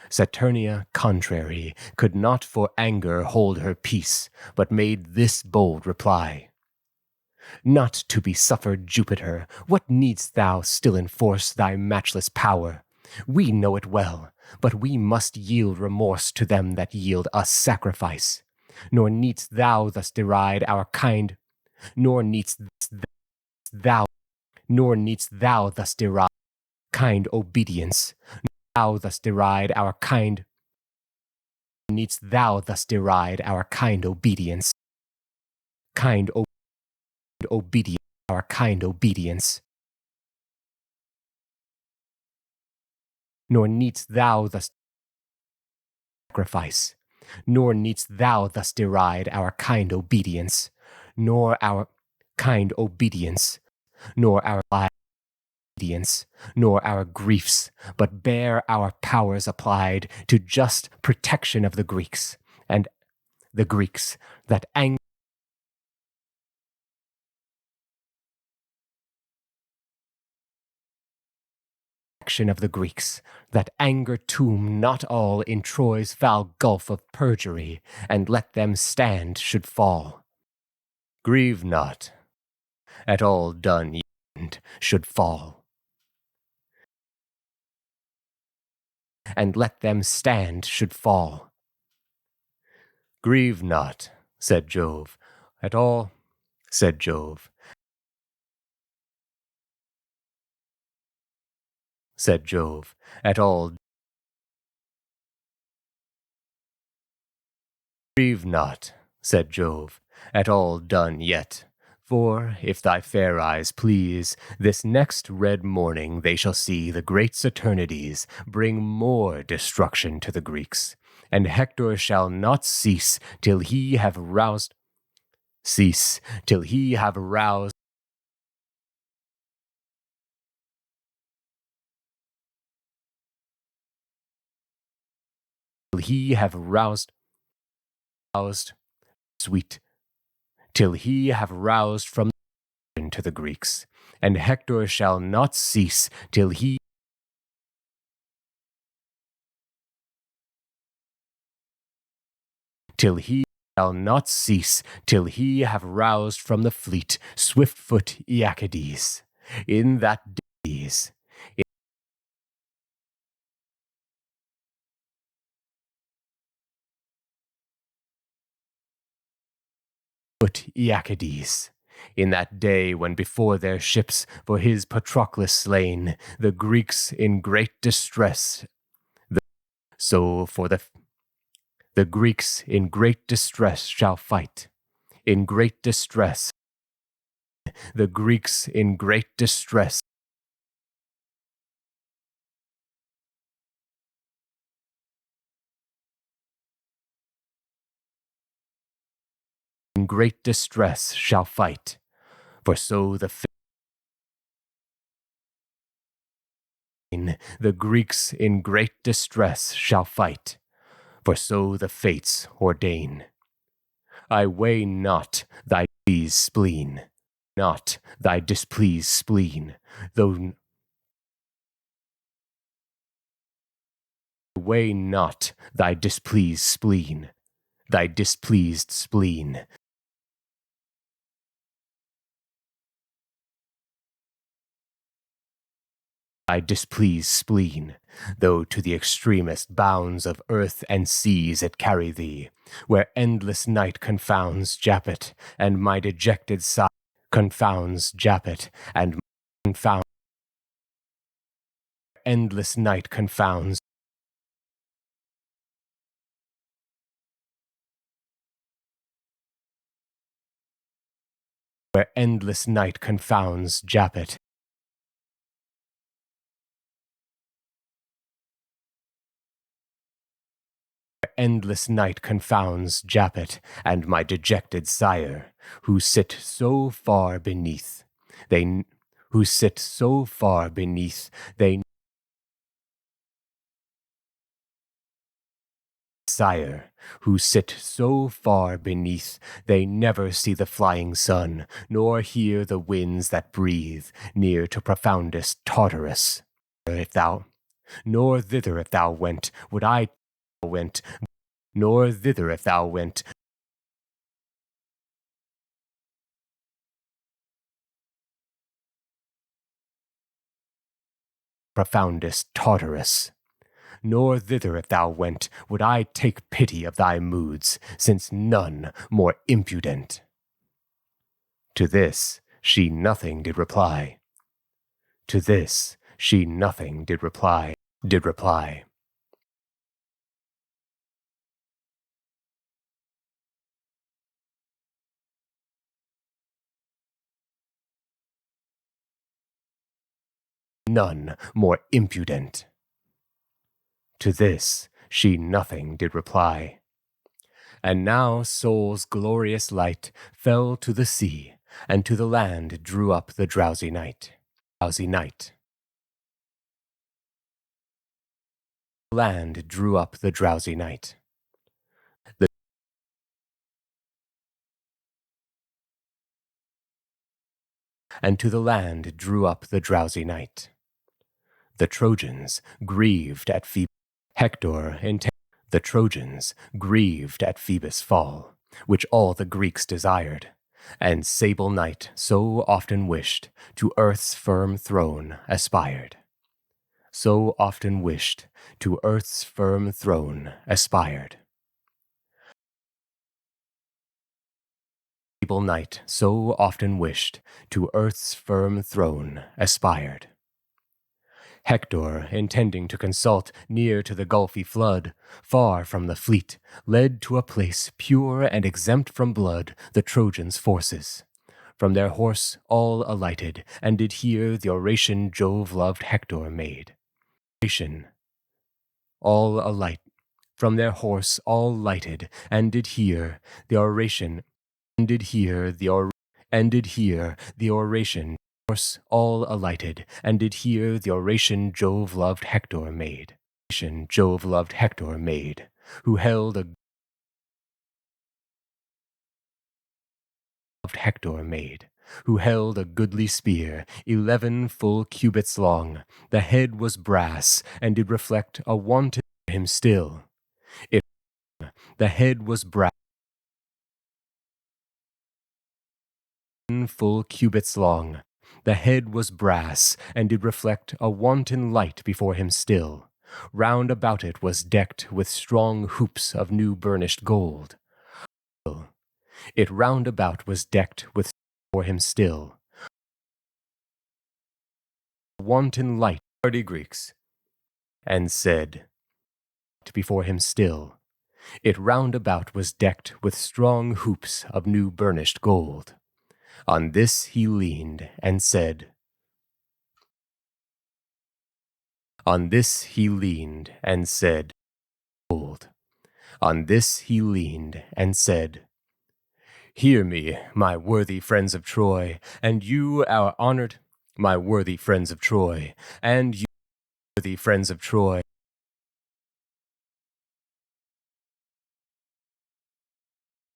Saturnia, contrary, could not for anger hold her peace, but made this bold reply. Not to be suffered, Jupiter, what needst thou still enforce thy matchless power? We know it well, but we must yield remorse to them that yield us sacrifice. Nor needst thou thus deride our kind, nor needst thou thus deride kind obedience, thou thus deride our kind, needst thou thus deride our kind obedience, our kind obedience. Nor needst thou thus sacrifice, nor needst thou thus deride our kind obedience, nor our kind obedience, nor our obedience, nor our griefs, but bear our powers applied to just protection of the Greeks, and the Greeks that anger of the Greeks, that anger tomb not all in Troy's foul gulf of perjury, and let them stand should fall. Grieve not, at all done and should fall. And let them stand should fall. Grieve not, said Jove, at all, said Jove. Said Jove, at all. Grieve not, said Jove, at all done yet. For, if thy fair eyes please, this next red morning they shall see the great Saturnides bring more destruction to the Greeks, and Hector shall not cease till he have roused till he have roused from to the Greeks, and Hector shall not cease till he shall not cease till he have roused from the fleet swift-foot Aeacides. In that days, Aeacides, in that day when before their ships for his Patroclus slain, the Greeks in great distress, the Greeks in great distress shall fight, in great distress, the Greeks in great distress, in great distress shall fight, for so the Greeks in great distress shall fight, for so the fates ordain. I weigh not thy displeased spleen, not thy displeased spleen, though weigh not thy displeased spleen, thy displeased spleen. Thy displeased spleen, though to the extremest bounds of earth and seas it carry thee, where endless night confounds Japhet, and my dejected sigh confounds Japhet, and endless night confounds where endless night confounds Japhet, endless night confounds Japhet and my dejected sire, who sit so far beneath, sire, who sit so far beneath, they never see the flying sun, nor hear the winds that breathe near to profoundest Tartarus. nor thither if thou went, would I went, nor thither if thou went. Profoundest Tartarus, nor thither if thou went, would I take pity of thy moods, since none more impudent. To this she nothing did reply. To this she nothing did reply. None more impudent. To this she nothing did reply. And now Sol's glorious light fell to the sea, and to the land drew up the drowsy night. Drowsy night. The land drew up the drowsy night. And to the land drew up the drowsy night. The Trojans grieved at Phoebus. The Trojans grieved at Phoebus' fall, which all the Greeks desired, and sable night so often wished, to earth's firm throne aspired. So often wished, to earth's firm throne aspired. Sable night so often wished, to earth's firm throne aspired. Hector, intending to consult near to the gulfy flood, far from the fleet, led to a place pure and exempt from blood the Trojans' forces. From their horse all alighted, and did hear the oration Jove loved Hector made. All alight. From their horse all lighted, and did hear the oration, and did hear the oration. Horse all alighted, and did hear the oration Jove loved Hector made. Jove loved Hector made, who held a goodly spear, 11 full cubits long. The head was brass, and did reflect a wanton him still. The head was brass, full cubits long. The head was brass, and did reflect a wanton light before him still. Round about it was decked with strong hoops of new burnished gold. It round about was decked with for him still. Wanton light, hardy Greeks, and said, before him still. It round about was decked with strong hoops of new burnished gold. On this he leaned and said, On this he leaned and said, Gold. On this he leaned and said, Hear me, my worthy friends of Troy, and you our honored, my worthy friends of Troy, and you worthy friends of Troy,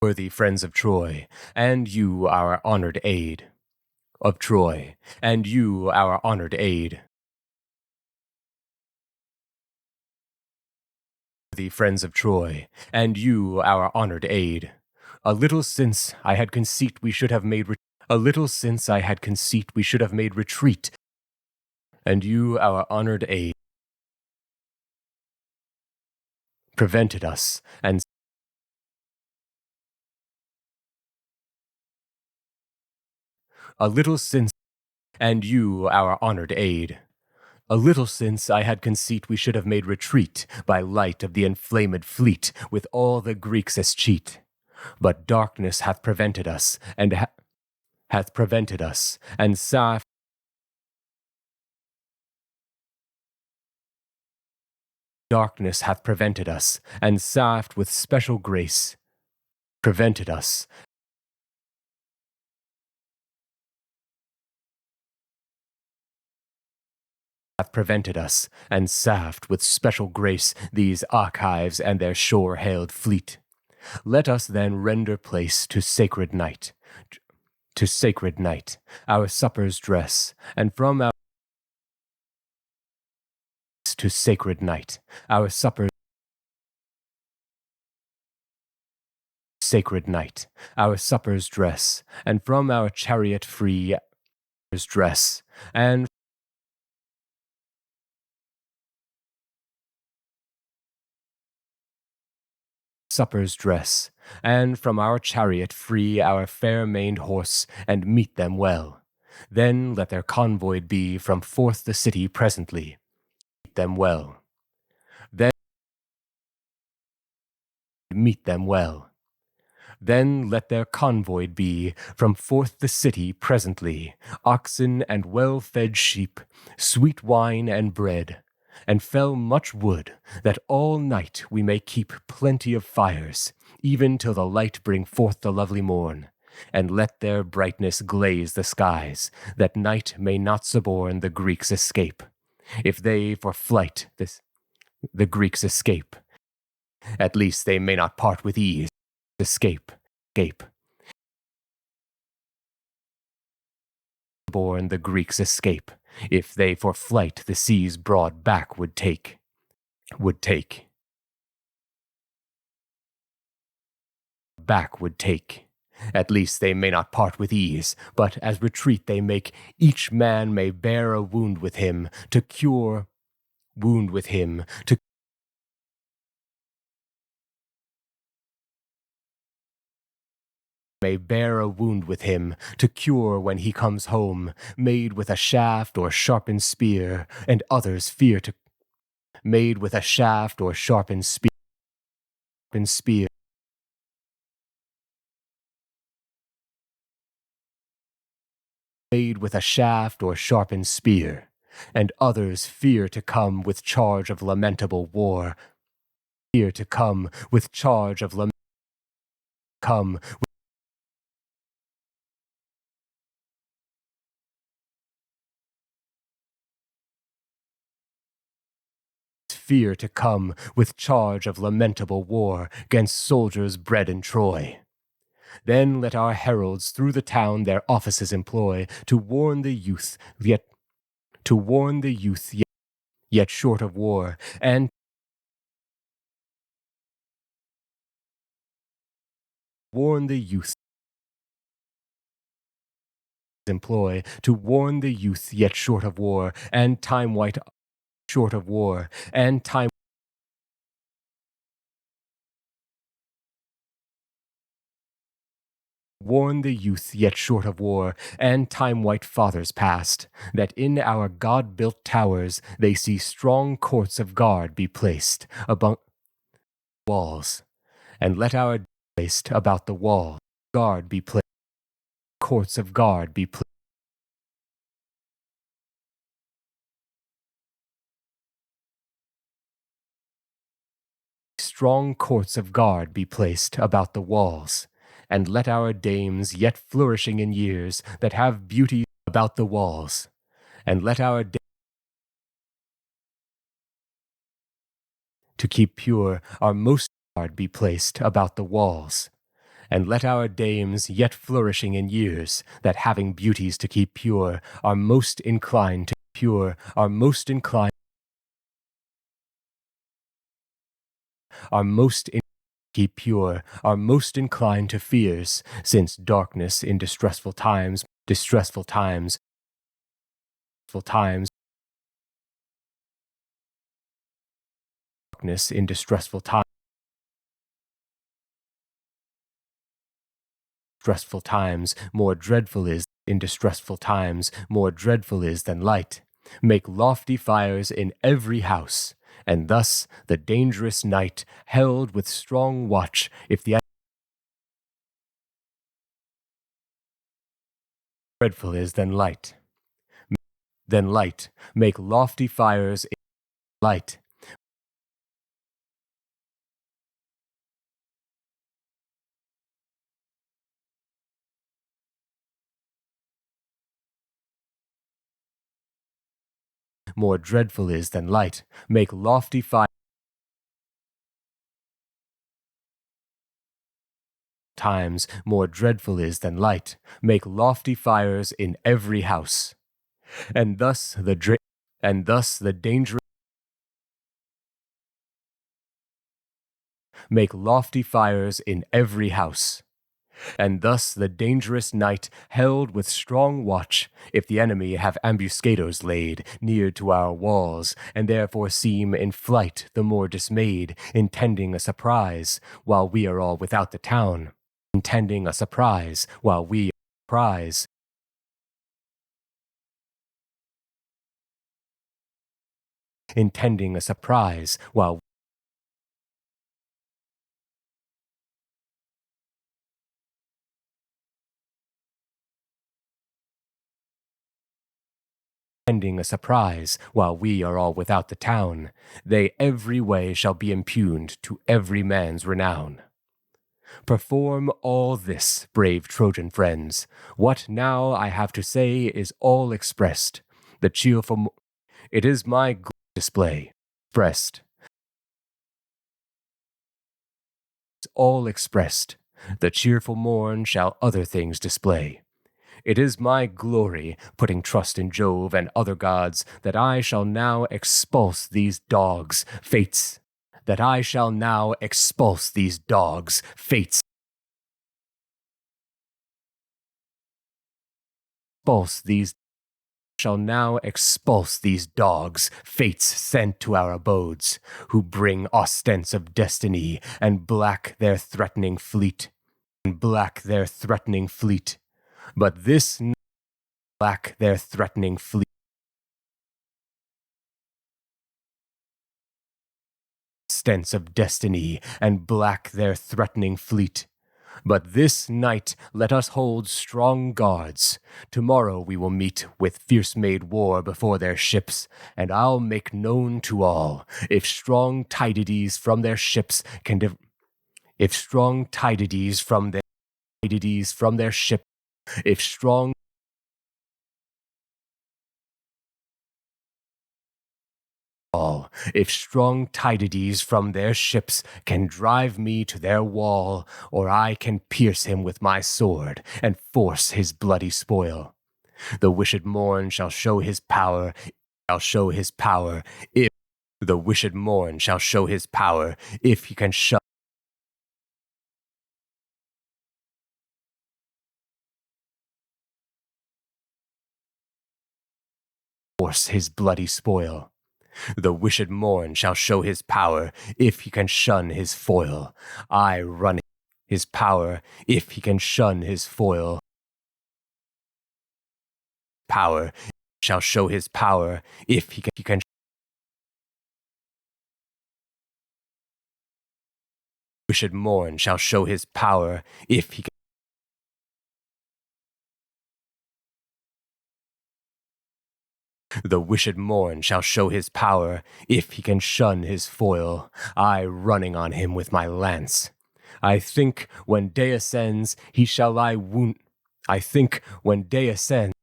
worthy friends of Troy, and you our honored aid of Troy, and you our honored aid. Worthy friends of Troy, and you our honored aid. A little since I had conceit we should have made retreat, and you our honored aid prevented us, and a little since, and you our honored aid. A little since I had conceit we should have made retreat by light of the inflamed fleet, with all the Greeks as cheat. But darkness hath prevented us, and hath prevented us, and darkness hath prevented us, and saft with special grace prevented us. Hath prevented us, and saft with special grace these archives and their shore-hailed fleet. Let us then render place to sacred night, our supper's dress, and from our to sacred night, our suppers sacred night, our suppers dress, and from our chariot free dress, and suppers dress, and from our chariot free our fair-maned horse, and meet them well. Then let their convoy be from forth the city presently. Meet them well. Then meet them well. Then let their convoy be from forth the city presently, oxen and well-fed sheep, sweet wine and bread, and fell much wood, that all night we may keep plenty of fires, even till the light bring forth the lovely morn. And let their brightness glaze the skies, that night may not suborn the Greeks escape. If they for flight the Greeks escape, at least they may not part with ease. Escape. Born the Greeks escape, if they for flight the sea's broad back would take. Back would take. At least they may not part with ease, but as retreat they make, each man may bear a wound with him, to cure wound with him, to may bear a wound with him, to cure when he comes home, made with a shaft or sharpened spear, and others fear to made with a shaft or sharpened spear, made with a shaft or sharpened spear, and others fear to come with charge of lamentable war, fear to come with charge of come fear to come with charge of lamentable war 'gainst soldiers bred in Troy. Then let our heralds through the town their offices employ, to warn the youth yet short of war, and warn the youth employ, to warn the youth yet short of war, and time white short of war, and time warn the youth yet short of war, and time-white fathers past, that in our God-built towers they see strong courts of guard be placed about walls, and let our placed about the wall, guard be placed, courts of guard be placed. Strong courts of guard be placed about the walls, and let our dames yet flourishing in years that have beauty about the walls, and let our to keep pure our most guard be placed about the walls, and let our dames yet flourishing in years that having beauties to keep pure are most inclined to pure are most inclined are most in keep pure are most inclined to fears, since darkness in distressful times darkness in distressful times more dreadful is in distressful times more dreadful is than light. Make lofty fires in every house, and thus the dangerous night held with strong watch, if the dreadful is than light. Make lofty fires in light. More dreadful is than light. Make lofty fires times more dreadful is than light. Make lofty fires in every house, and thus the dangerous make lofty fires in every house. And thus the dangerous night held with strong watch, if the enemy have ambuscados laid near to our walls, and therefore seem in flight the more dismayed, intending a surprise, while we are all without the town. Intending a surprise, while we prize. Intending a surprise, while intending a surprise, while we are all without the town, they every way shall be impugned to every man's renown. Perform all this, brave Trojan friends. What now I have to say is all expressed. The cheerful, it is my display, expressed. All expressed. The cheerful morn shall other things display. It is my glory, putting trust in Jove and other gods, that I shall now expulse these dogs, fates. That I shall now expulse these dogs, fates. Expulse these. Shall now expulse these dogs, fates sent to our abodes, who bring ostents of destiny, and black their threatening fleet. And black their threatening fleet. But this black their threatening fleet. Stents of destiny, and black their threatening fleet. But this night let us hold strong guards. Tomorrow we will meet with fierce-made war before their ships, and I'll make known to all, if strong Tydides from their ships can if strong Tydides from their ship, if strong if strong Tydides from their ships can drive me to their wall, or I can pierce him with my sword and force his bloody spoil. The wished morn shall show his power, if the wished morn shall show his power, if he can shut force his bloody spoil. The wished morn shall show his power, if he can shun his foil. I run his power, if he can shun his foil. Power shall show his power, if he can wished morn shall show his power, if he can the wished morn shall show his power, if he can shun his foil, I running on him with my lance. I think when day ascends, he shall lie wound. I think when day ascends,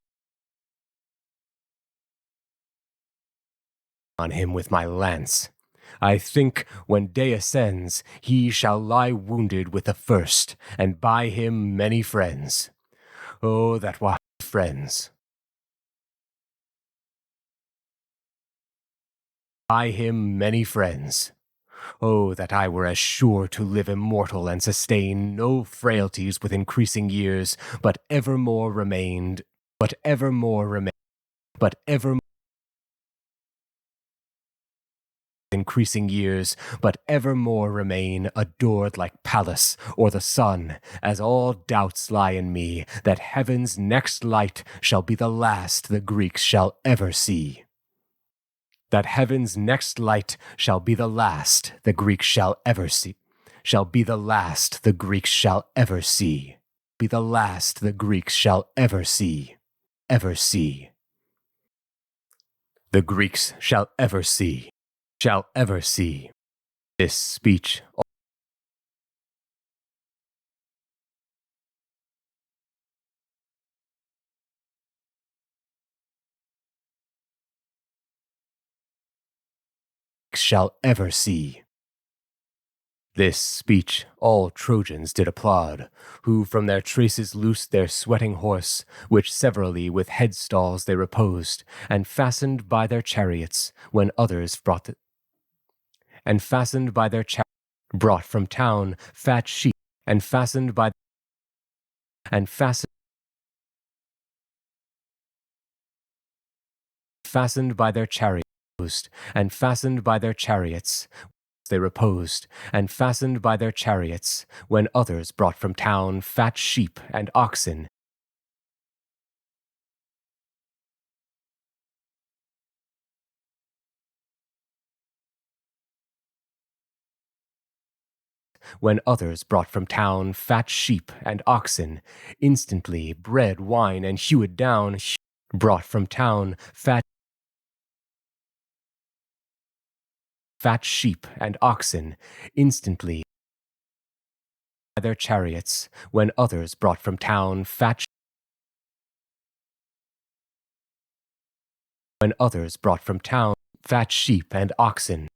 on him with my lance. I think when day ascends, he shall lie wounded with the first, and by him many friends. Oh, that were friends. By him many friends. Oh, that I were as sure to live immortal and sustain no frailties with increasing years, but evermore remained, increasing years, but evermore remain adored like Pallas or the sun, as all doubts lie in me that heaven's next light shall be the last the Greeks shall ever see. That heaven's next light shall be the last the Greeks shall ever see, shall be the last the Greeks shall ever see, be the last the Greeks shall ever see, ever see. The Greeks shall ever see, this speech. Shall ever see. This speech all Trojans did applaud, who from their traces loosed their sweating horse, which severally with headstalls they reposed, and fastened by their chariots, when others brought and fastened by their brought from town fat sheep and fastened by their chariots, and fastened by their chariots. They reposed, and fastened by their chariots, when others brought from town fat sheep and oxen. When others brought from town fat sheep and oxen, instantly bread, wine, and hewed down, brought from town fat sheep and oxen, instantly by their chariots, when others brought from town fat sheep and oxen.